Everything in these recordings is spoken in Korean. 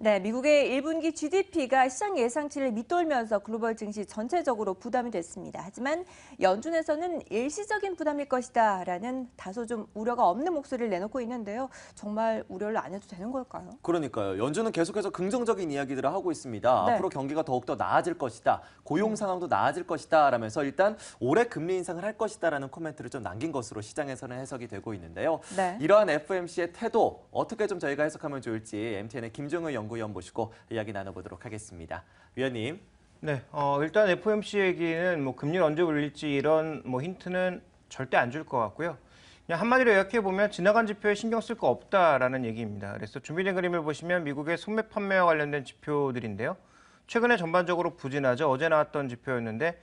네, 미국의 1분기 GDP가 시장 예상치를 밑돌면서 글로벌 증시 전체적으로 부담이 됐습니다. 하지만 연준에서는 일시적인 부담일 것이다라는 다소 좀 우려가 없는 목소리를 내놓고 있는데요. 정말 우려를 안 해도 되는 걸까요? 그러니까요. 연준은 계속해서 긍정적인 이야기들을 하고 있습니다. 네. 앞으로 경기가 더욱더 나아질 것이다. 고용 상황도 나아질 것이다. 라면서 일단 올해 금리 인상을 할 것이다라는 코멘트를 좀 남긴 것으로 시장에서는 해석이 되고 있는데요. 네. 이러한 FOMC의 태도 어떻게 좀 저희가 해석하면 좋을지 MTN의 김종우 연구위원 모시고 이야기 나눠보도록 하겠습니다. 위원님. 네, 일단 FOMC 얘기는 뭐 금리를 언제 올릴지 이런 뭐 힌트는 절대 안 줄 것 같고요. 그냥 한마디로 요약해 보면 지나간 지표에 신경 쓸 거 없다라는 얘기입니다. 그래서 준비된 그림을 보시면 미국의 소매 판매와 관련된 지표들인데요. 최근에 전반적으로 부진하죠. 어제 나왔던 지표였는데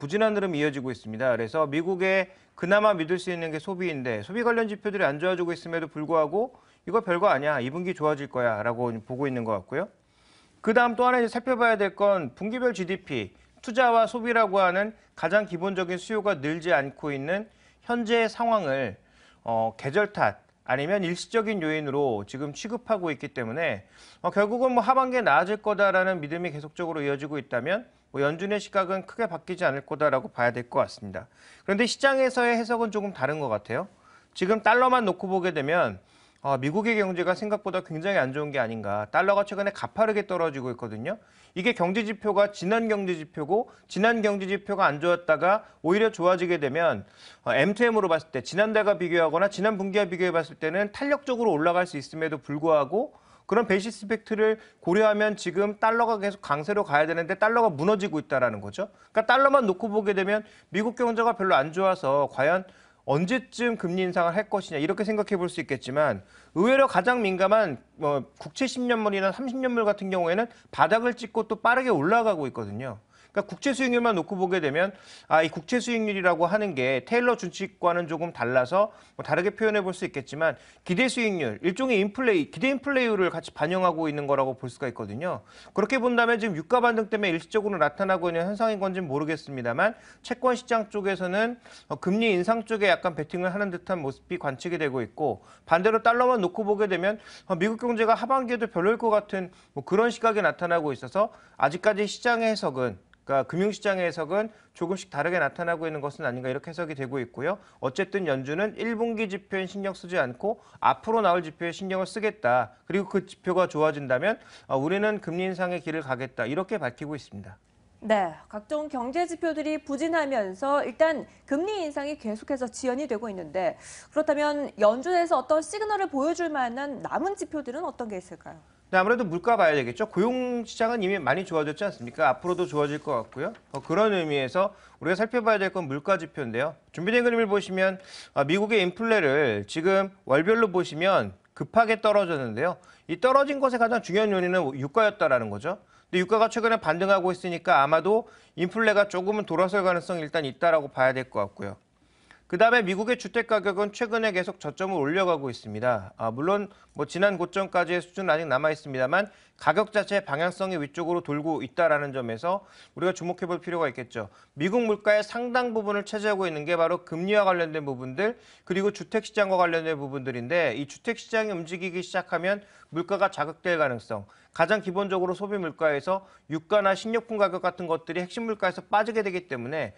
부진한 흐름이 이어지고 있습니다. 그래서 미국의 그나마 믿을 수 있는 게 소비인데 소비 관련 지표들이 안 좋아지고 있음에도 불구하고 이거 별거 아니야. 2분기 좋아질 거야 라고 보고 있는 것 같고요. 그 다음 또 하나 이제 살펴봐야 될 건 분기별 GDP, 투자와 소비라고 하는 가장 기본적인 수요가 늘지 않고 있는 현재의 상황을 계절 탓 아니면 일시적인 요인으로 지금 취급하고 있기 때문에 결국은 뭐 하반기에 나아질 거다라는 믿음이 계속적으로 이어지고 있다면 뭐 연준의 시각은 크게 바뀌지 않을 거다라고 봐야 될 것 같습니다. 그런데 시장에서의 해석은 조금 다른 것 같아요. 지금 달러만 놓고 보게 되면 미국의 경제가 생각보다 굉장히 안 좋은 게 아닌가. 달러가 최근에 가파르게 떨어지고 있거든요. 이게 경제지표가 지난 경제지표고 지난 경제지표가 안 좋았다가 오히려 좋아지게 되면 M2M으로 봤을 때 지난달과 비교하거나 지난 분기와 비교해 봤을 때는 탄력적으로 올라갈 수 있음에도 불구하고 그런 베이시스 이펙트를 고려하면 지금 달러가 계속 강세로 가야 되는데 달러가 무너지고 있다는 거죠. 그러니까 달러만 놓고 보게 되면 미국 경제가 별로 안 좋아서 과연 언제쯤 금리 인상을 할 것이냐 이렇게 생각해 볼 수 있겠지만 의외로 가장 민감한 국채 10년물이나 30년물 같은 경우에는 바닥을 찍고 또 빠르게 올라가고 있거든요. 그러니까 국채 수익률만 놓고 보게 되면 이 국채 수익률이라고 하는 게 테일러 준칙과는 조금 달라서 다르게 표현해 볼 수 있겠지만 기대 수익률, 일종의 기대 인플레이율을 같이 반영하고 있는 거라고 볼 수가 있거든요. 그렇게 본다면 지금 유가 반등 때문에 일시적으로 나타나고 있는 현상인 건지는 모르겠습니다만 채권 시장 쪽에서는 금리 인상 쪽에 약간 베팅을 하는 듯한 모습이 관측이 되고 있고 반대로 달러만 놓고 보게 되면 미국 경제가 하반기에도 별로일 것 같은 그런 시각이 나타나고 있어서 아직까지 시장의 해석은 그러니까 금융시장의 해석은 조금씩 다르게 나타나고 있는 것은 아닌가 이렇게 해석이 되고 있고요. 어쨌든 연준은 1분기 지표에 신경 쓰지 않고 앞으로 나올 지표에 신경을 쓰겠다. 그리고 그 지표가 좋아진다면 우리는 금리 인상의 길을 가겠다. 이렇게 밝히고 있습니다. 네, 각종 경제 지표들이 부진하면서 일단 금리 인상이 계속해서 지연이 되고 있는데 그렇다면 연준에서 어떤 시그널을 보여줄 만한 남은 지표들은 어떤 게 있을까요? 네, 아무래도 물가 봐야 되겠죠. 고용 시장은 이미 많이 좋아졌지 않습니까? 앞으로도 좋아질 것 같고요. 그런 의미에서 우리가 살펴봐야 될 건 물가 지표인데요. 준비된 그림을 보시면 미국의 인플레를 지금 월별로 보시면 급하게 떨어졌는데요. 이 떨어진 것의 가장 중요한 요인은 유가였다라는 거죠. 근데 유가가 최근에 반등하고 있으니까 아마도 인플레가 조금은 돌아설 가능성이 일단 있다라고 봐야 될 것 같고요. 그다음에 미국의 주택 가격은 최근에 계속 저점을 올려가고 있습니다. 물론 지난 고점까지의 수준은 아직 남아 있습니다만 가격 자체의 방향성이 위쪽으로 돌고 있다라는 점에서 우리가 주목해볼 필요가 있겠죠. 미국 물가의 상당 부분을 차지하고 있는 게 바로 금리와 관련된 부분들 그리고 주택 시장과 관련된 부분들인데 이 주택 시장이 움직이기 시작하면 물가가 자극될 가능성. 가장 기본적으로 소비 물가에서 유가나 식료품 가격 같은 것들이 핵심 물가에서 빠지게 되기 때문에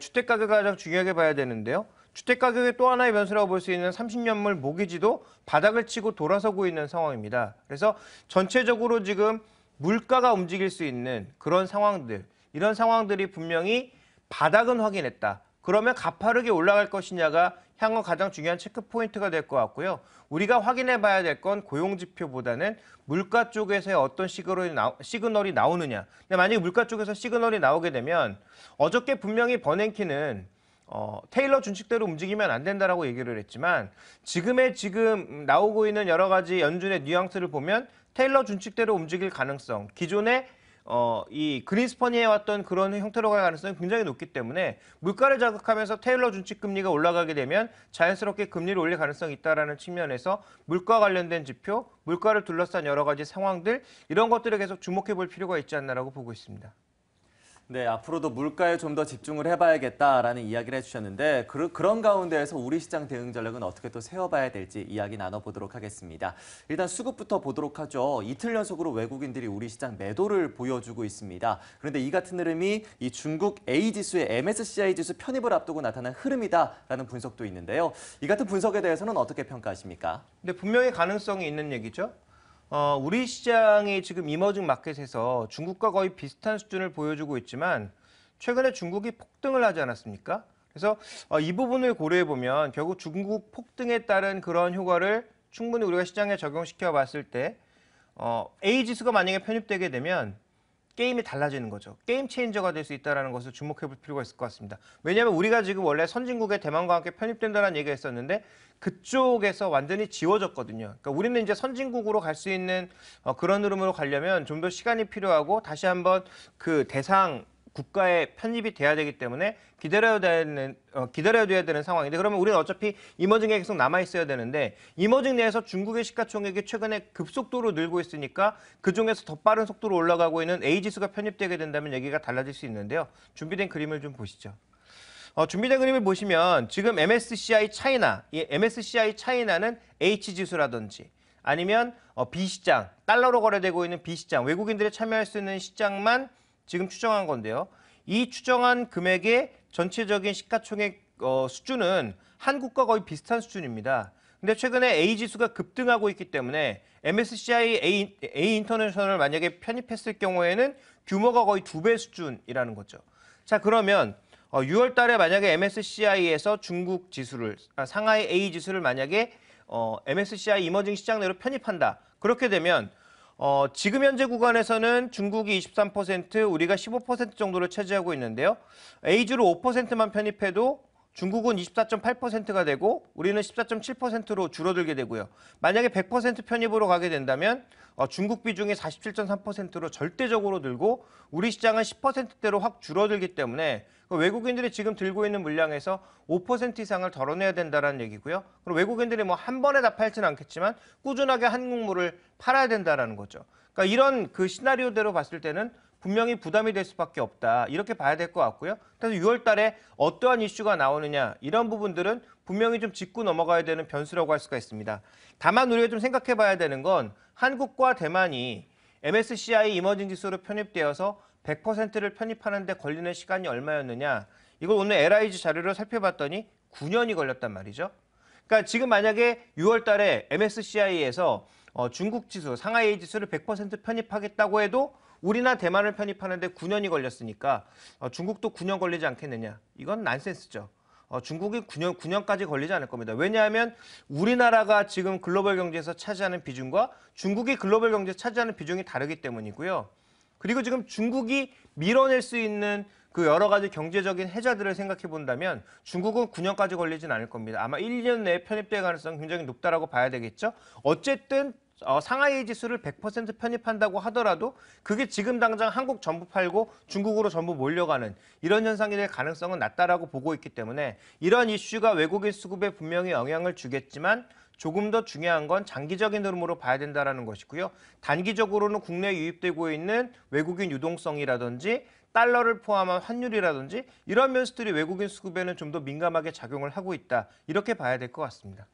주택 가격을 가장 중요하게 봐야 되는데요. 주택 가격의 또 하나의 변수라고 볼 수 있는 30년물 모기지도 바닥을 치고 돌아서고 있는 상황입니다. 그래서 전체적으로 지금 물가가 움직일 수 있는 그런 상황들, 이런 상황들이 분명히 바닥은 확인했다. 그러면 가파르게 올라갈 것이냐가 향후 가장 중요한 체크 포인트가 될 것 같고요. 우리가 확인해 봐야 될 건 고용 지표보다는 물가 쪽에서의 어떤 시그널이 나오느냐. 근데 만약에 물가 쪽에서 시그널이 나오게 되면 어저께 분명히 버냉키는 테일러 준칙대로 움직이면 안 된다라고 얘기를 했지만 지금 나오고 있는 여러 가지 연준의 뉘앙스를 보면 테일러 준칙대로 움직일 가능성, 기존에 이 그린스펀이 해왔던 그런 형태로 갈 가능성이 굉장히 높기 때문에 물가를 자극하면서 테일러 준칙 금리가 올라가게 되면 자연스럽게 금리를 올릴 가능성이 있다는 측면에서 물가 관련된 지표, 물가를 둘러싼 여러 가지 상황들 이런 것들에 계속 주목해 볼 필요가 있지 않나라고 보고 있습니다. 네, 앞으로도 물가에 좀 더 집중을 해봐야겠다라는 이야기를 해주셨는데 그런 가운데에서 우리 시장 대응 전략은 어떻게 또 세워봐야 될지 이야기 나눠보도록 하겠습니다. 일단 수급부터 보도록 하죠. 이틀 연속으로 외국인들이 우리 시장 매도를 보여주고 있습니다. 그런데 이 같은 흐름이 이 중국 A지수의 MSCI 지수 편입을 앞두고 나타난 흐름이다라는 분석도 있는데요. 이 같은 분석에 대해서는 어떻게 평가하십니까? 근데 분명히 가능성이 있는 얘기죠. 우리 시장이 지금 이머징 마켓에서 중국과 거의 비슷한 수준을 보여주고 있지만 최근에 중국이 폭등을 하지 않았습니까? 그래서 이 부분을 고려해 보면 결국 중국 폭등에 따른 그런 효과를 충분히 우리가 시장에 적용시켜 봤을 때 A 지수가 만약에 편입되게 되면 게임이 달라지는 거죠. 게임 체인저가 될 수 있다는 것을 주목해 볼 필요가 있을 것 같습니다. 왜냐하면 우리가 지금 원래 선진국의 대만과 함께 편입된다는 얘기가 있었는데 그쪽에서 완전히 지워졌거든요. 그러니까 우리는 이제 선진국으로 갈 수 있는 그런 흐름으로 가려면 좀 더 시간이 필요하고 다시 한번 그 대상 국가에 편입이 돼야 되기 때문에 기다려야 되는 상황인데 그러면 우리는 어차피 이머징에 계속 남아 있어야 되는데 이머징 내에서 중국의 시가총액이 최근에 급속도로 늘고 있으니까 그중에서 더 빠른 속도로 올라가고 있는 A 지수가 편입되게 된다면 얘기가 달라질 수 있는데요. 준비된 그림을 좀 보시죠. 준비된 그림을 보시면 지금 MSCI 차이나, 이 MSCI 차이나는 H 지수라든지 아니면 B 시장, 달러로 거래되고 있는 B 시장, 외국인들이 참여할 수 있는 시장만 지금 추정한 건데요. 이 추정한 금액의 전체적인 시가총액 수준은 한국과 거의 비슷한 수준입니다. 근데 최근에 A 지수가 급등하고 있기 때문에 MSCI A 인터내셔널을 만약에 편입했을 경우에는 규모가 거의 2배 수준이라는 거죠. 자, 그러면 6월 달에 만약에 MSCI에서 중국 지수를, 상하이 A 지수를 만약에 MSCI 이머징 시장 내로 편입한다. 그렇게 되면 지금 현재 구간에서는 중국이 23%, 우리가 15% 정도를 차지하고 있는데요. A주를 5%만 편입해도 중국은 24.8%가 되고 우리는 14.7%로 줄어들게 되고요. 만약에 100% 편입으로 가게 된다면 중국 비중이 47.3%로 절대적으로 늘고 우리 시장은 10%대로 확 줄어들기 때문에 외국인들이 지금 들고 있는 물량에서 5% 이상을 덜어내야 된다는 얘기고요. 그리고 외국인들이 뭐 한 번에 다 팔지는 않겠지만 꾸준하게 한국물을 팔아야 된다는 거죠. 그러니까 이런 그 시나리오대로 봤을 때는 분명히 부담이 될 수밖에 없다. 이렇게 봐야 될 것 같고요. 그래서 6월 달에 어떠한 이슈가 나오느냐 이런 부분들은 분명히 좀 짚고 넘어가야 되는 변수라고 할 수가 있습니다. 다만 우리가 좀 생각해 봐야 되는 건 한국과 대만이 MSCI 이머징 지수로 편입되어서 100%를 편입하는 데 걸리는 시간이 얼마였느냐. 이걸 오늘 LIG 자료를 살펴봤더니 9년이 걸렸단 말이죠. 그러니까 지금 만약에 6월 달에 MSCI에서 중국 지수, 상하이 지수를 100% 편입하겠다고 해도 우리나 대만을 편입하는데 9년이 걸렸으니까 중국도 9년 걸리지 않겠느냐. 이건 난센스죠. 중국이 9년까지 걸리지 않을 겁니다. 왜냐하면 우리나라가 지금 글로벌 경제에서 차지하는 비중과 중국이 글로벌 경제에서 차지하는 비중이 다르기 때문이고요. 그리고 지금 중국이 밀어낼 수 있는 그 여러 가지 경제적인 해자들을 생각해 본다면 중국은 9년까지 걸리진 않을 겁니다. 아마 1년 내에 편입될 가능성이 굉장히 높다라고 봐야 되겠죠. 어쨌든 상하이 지수를 100% 편입한다고 하더라도 그게 지금 당장 한국 전부 팔고 중국으로 전부 몰려가는 이런 현상이 될 가능성은 낮다라고 보고 있기 때문에 이런 이슈가 외국인 수급에 분명히 영향을 주겠지만 조금 더 중요한 건 장기적인 흐름으로 봐야 된다는 것이고요. 단기적으로는 국내에 유입되고 있는 외국인 유동성이라든지 달러를 포함한 환율이라든지 이런 변수들이 외국인 수급에는 좀 더 민감하게 작용을 하고 있다. 이렇게 봐야 될 것 같습니다.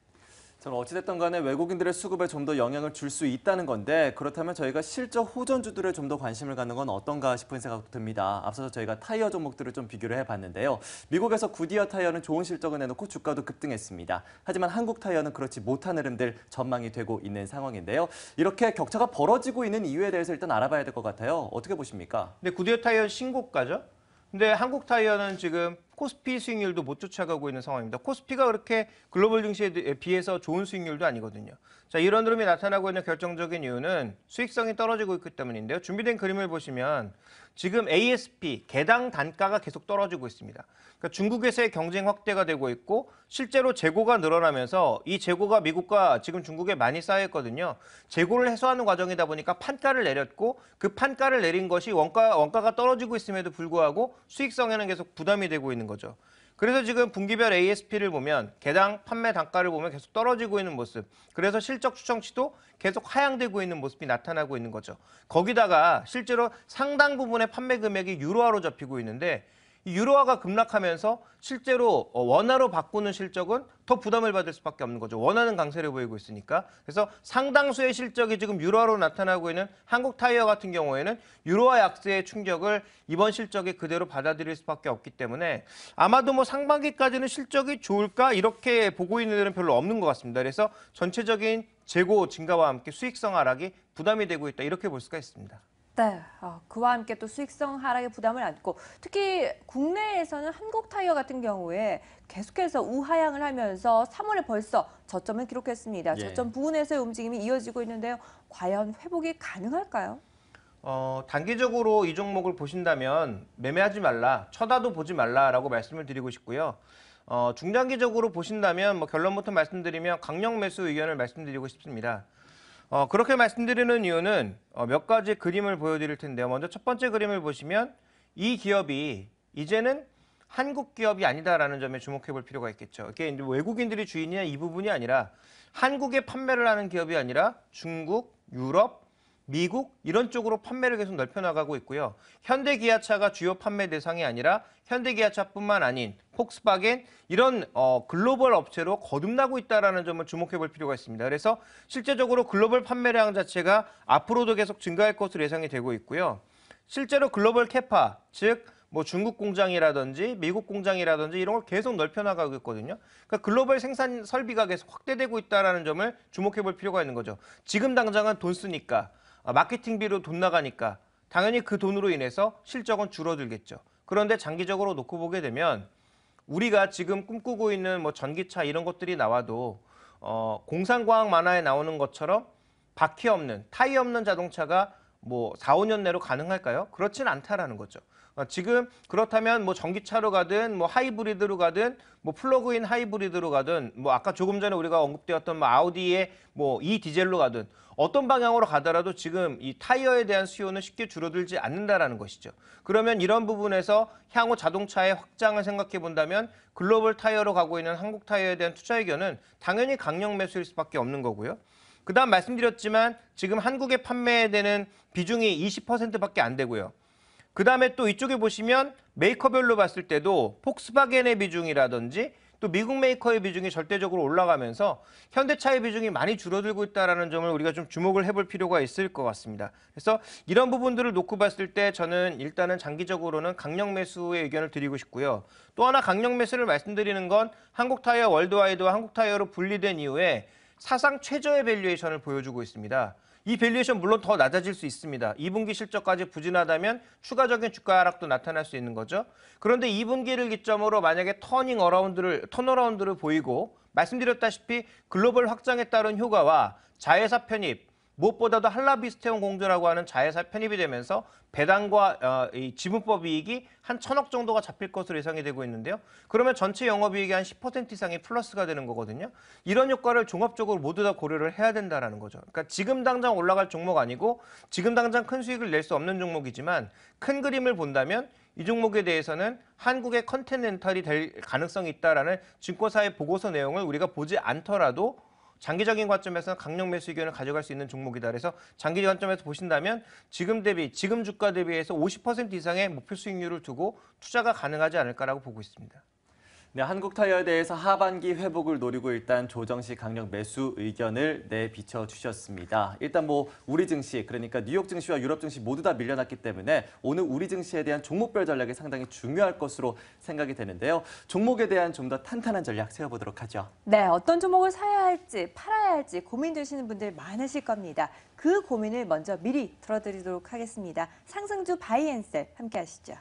저는 어찌됐든 간에 외국인들의 수급에 좀 더 영향을 줄 수 있다는 건데 그렇다면 저희가 실적 호전주들에 좀 더 관심을 갖는 건 어떤가 싶은 생각도 듭니다. 앞서서 저희가 타이어 종목들을 좀 비교를 해봤는데요. 미국에서 구디어 타이어는 좋은 실적을 내놓고 주가도 급등했습니다. 하지만 한국 타이어는 그렇지 못한 흐름들 전망이 되고 있는 상황인데요. 이렇게 격차가 벌어지고 있는 이유에 대해서 일단 알아봐야 될 것 같아요. 어떻게 보십니까? 근데 구디어 타이어 신고가죠. 근데 한국 타이어는 지금 코스피 수익률도 못 쫓아가고 있는 상황입니다. 코스피가 그렇게 글로벌 증시에 비해서 좋은 수익률도 아니거든요. 자, 이런 흐름이 나타나고 있는 결정적인 이유는 수익성이 떨어지고 있기 때문인데요. 준비된 그림을 보시면 지금 ASP, 개당 단가가 계속 떨어지고 있습니다. 그러니까 중국에서의 경쟁 확대가 되고 있고 실제로 재고가 늘어나면서 이 재고가 미국과 지금 중국에 많이 쌓여있거든요. 재고를 해소하는 과정이다 보니까 판가를 내렸고 그 판가를 내린 것이 원가가 떨어지고 있음에도 불구하고 수익성에는 계속 부담이 되고 있는 거죠. 그래서 지금 분기별 ASP를 보면 개당 판매 단가를 보면 계속 떨어지고 있는 모습. 그래서 실적 추정치도 계속 하향되고 있는 모습이 나타나고 있는 거죠. 거기다가 실제로 상당 부분의 판매 금액이 유로화로 잡히고 있는데 이 유로화가 급락하면서 실제로 원화로 바꾸는 실적은 더 부담을 받을 수밖에 없는 거죠. 원화는 강세를 보이고 있으니까. 그래서 상당수의 실적이 지금 유로화로 나타나고 있는 한국타이어 같은 경우에는 유로화 약세의 충격을 이번 실적에 그대로 받아들일 수밖에 없기 때문에 아마도 뭐 상반기까지는 실적이 좋을까 이렇게 보고 있는 데는 별로 없는 것 같습니다. 그래서 전체적인 재고 증가와 함께 수익성 하락이 부담이 되고 있다 이렇게 볼 수가 있습니다. 네, 그와 함께 또 수익성 하락의 부담을 안고 특히 국내에서는 한국타이어 같은 경우에 계속해서 우하향을 하면서 3월에 벌써 저점을 기록했습니다. 예. 저점 부근에서의 움직임이 이어지고 있는데요. 과연 회복이 가능할까요? 단기적으로 이 종목을 보신다면 매매하지 말라, 쳐다도 보지 말라라고 말씀을 드리고 싶고요. 중장기적으로 보신다면 뭐 결론부터 말씀드리면 강력 매수 의견을 말씀드리고 싶습니다. 그렇게 말씀드리는 이유는 몇 가지 그림을 보여드릴 텐데요. 먼저 첫 번째 그림을 보시면 이 기업이 이제는 한국 기업이 아니다라는 점에 주목해 볼 필요가 있겠죠. 이게 이제 외국인들이 주인이냐 이 부분이 아니라 한국에 판매를 하는 기업이 아니라 중국, 유럽, 미국 이런 쪽으로 판매를 계속 넓혀나가고 있고요. 현대기아차가 주요 판매 대상이 아니라 현대기아차뿐만 아닌 폭스바겐 이런 글로벌 업체로 거듭나고 있다는 점을 주목해 볼 필요가 있습니다. 그래서 실제적으로 글로벌 판매량 자체가 앞으로도 계속 증가할 것으로 예상이 되고 있고요. 실제로 글로벌 캐파, 즉 뭐 중국 공장이라든지 미국 공장이라든지 이런 걸 계속 넓혀나가고 있거든요. 그러니까 글로벌 생산 설비가 계속 확대되고 있다는 점을 주목해 볼 필요가 있는 거죠. 지금 당장은 돈 쓰니까 마케팅비로 돈 나가니까 당연히 그 돈으로 인해서 실적은 줄어들겠죠. 그런데 장기적으로 놓고 보게 되면 우리가 지금 꿈꾸고 있는 뭐 전기차 이런 것들이 나와도 공상과학 만화에 나오는 것처럼 바퀴 없는 타이어 없는 자동차가 뭐 4, 5년 내로 가능할까요? 그렇진 않다라는 거죠. 지금 그렇다면 뭐 전기차로 가든 뭐 하이브리드로 가든 뭐 플러그인 하이브리드로 가든 뭐 아까 조금 전에 우리가 언급되었던 뭐 아우디의 뭐 이 디젤로 가든 어떤 방향으로 가더라도 지금 이 타이어에 대한 수요는 쉽게 줄어들지 않는다라는 것이죠. 그러면 이런 부분에서 향후 자동차의 확장을 생각해 본다면 글로벌 타이어로 가고 있는 한국 타이어에 대한 투자 의견은 당연히 강력 매수일 수밖에 없는 거고요. 그다음 말씀드렸지만 지금 한국에 판매되는 비중이 20%밖에 안 되고요. 그 다음에 또 이쪽에 보시면 메이커별로 봤을 때도 폭스바겐의 비중이라든지 또 미국 메이커의 비중이 절대적으로 올라가면서 현대차의 비중이 많이 줄어들고 있다는 점을 우리가 좀 주목을 해볼 필요가 있을 것 같습니다. 그래서 이런 부분들을 놓고 봤을 때 저는 일단은 장기적으로는 강력 매수의 의견을 드리고 싶고요. 또 하나 강력 매수를 말씀드리는 건 한국타이어 월드와이드와 한국타이어로 분리된 이후에 사상 최저의 밸류에이션을 보여주고 있습니다. 이 밸류에이션 물론 더 낮아질 수 있습니다. 2분기 실적까지 부진하다면 추가적인 주가 하락도 나타날 수 있는 거죠. 그런데 2분기를 기점으로 만약에 턴어라운드를 보이고 말씀드렸다시피 글로벌 확장에 따른 효과와 자회사 편입, 무엇보다도 한라비스테온 공조라고 하는 자회사 편입이 되면서 배당과 이 지분법 이익이 한 1,000억 정도가 잡힐 것으로 예상이 되고 있는데요. 그러면 전체 영업이익이 한 10% 이상이 플러스가 되는 거거든요. 이런 효과를 종합적으로 모두 다 고려를 해야 된다는 거죠. 그러니까 지금 당장 올라갈 종목 아니고 지금 당장 큰 수익을 낼 수 없는 종목이지만 큰 그림을 본다면 이 종목에 대해서는 한국의 컨티넨탈이 될 가능성이 있다라는 증권사의 보고서 내용을 우리가 보지 않더라도 장기적인 관점에서 강력 매수 의견을 가져갈 수 있는 종목이다. 그래서 장기 관점에서 보신다면 지금 주가 대비해서 50% 이상의 목표 수익률을 두고 투자가 가능하지 않을까라고 보고 있습니다. 네, 한국타이어에 대해서 하반기 회복을 노리고 일단 조정식 강력 매수 의견을 내비쳐 주셨습니다. 일단 뭐 우리 증시, 그러니까 뉴욕 증시와 유럽 증시 모두 다 밀려났기 때문에 오늘 우리 증시에 대한 종목별 전략이 상당히 중요할 것으로 생각이 되는데요. 종목에 대한 좀 더 탄탄한 전략 세워보도록 하죠. 네, 어떤 종목을 사야 할지 팔아야 할지 고민되시는 분들 많으실 겁니다. 그 고민을 먼저 미리 들어드리도록 하겠습니다. 상승주 바이앤셀 함께 하시죠.